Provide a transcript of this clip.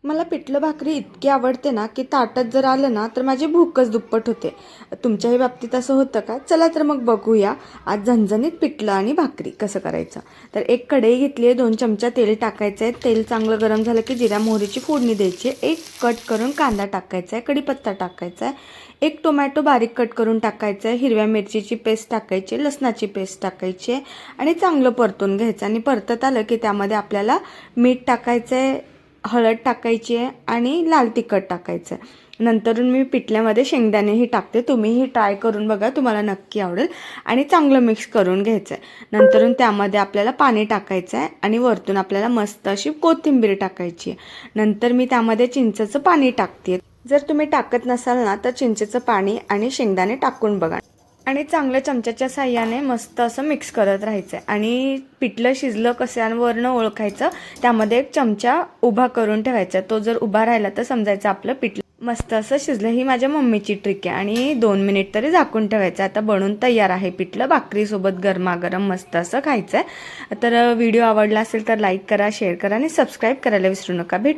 मला पिठलं भाकरी इतकी आवडते ना की ताटात जर आलं ना तर माझी भूकच दुप्पट होते. तुमच्याही बाबतीत असं होतं का? चला तर मग बघूया आज झणझणीत पिठलं आणि भाकरी कसं करायचं. तर एक कढई घेतली आहे, 2 चमचा तेल टाकायचं आहे. तेल चांगलं गरम झालं की जिऱ्या मोहरीची फोडणी द्यायची आहे. एक कट करून कांदा टाकायचा आहे, कढीपत्ता टाकायचा आहे, एक टोमॅटो बारीक कट करून टाकायचं आहे, हिरव्या मिरचीची पेस्ट टाकायची, लसणाची पेस्ट टाकायची आहे आणि चांगलं परतून घ्यायचं. आणि परतत आलं की त्यामध्ये आपल्याला मीठ टाकायचं आहे, हळद टाकायची आहे आणि लाल तिखट टाकायचं आहे. नंतरून मी पिठल्यामध्ये शेंगदाणेही टाकते. तुम्हीही ट्राय करून बघा, तुम्हाला नक्की आवडेल. आणि चांगलं मिक्स करून घ्यायचं आहे. नंतरून त्यामध्ये आपल्याला पाणी टाकायचं आहे आणि वरतून आपल्याला मस्त अशी कोथिंबीर टाकायची आहे. नंतर मी त्यामध्ये चिंचेचं पाणी टाकते. जर तुम्ही टाकत नसाल ना तर चिंचेचं पाणी आणि शेंगदाणे टाकून बघा आणि चांगल्या चमच्याच्या साह्याने मस्त असं मिक्स करत राहायचं आहे. आणि पिठलं शिजलं कशावरनं ओळखायचं, त्यामध्ये एक चमचा उभा करून ठेवायचा. तो जर उभा राहिला तर समजायचं आपलं पिठलं मस्त असं शिजलं. ही माझ्या मम्मीची ट्रिक आहे. आणि 2 मिनिट तरी झाकून ठेवायचं. आता बनून तयार आहे पिठलं. भाकरीसोबत गरमागरम मस्त असं खायचं आहे. तर व्हिडिओ आवडला असेल तर लाईक करा, शेअर करा आणि सबस्क्राईब करायला विसरू नका. भेटू.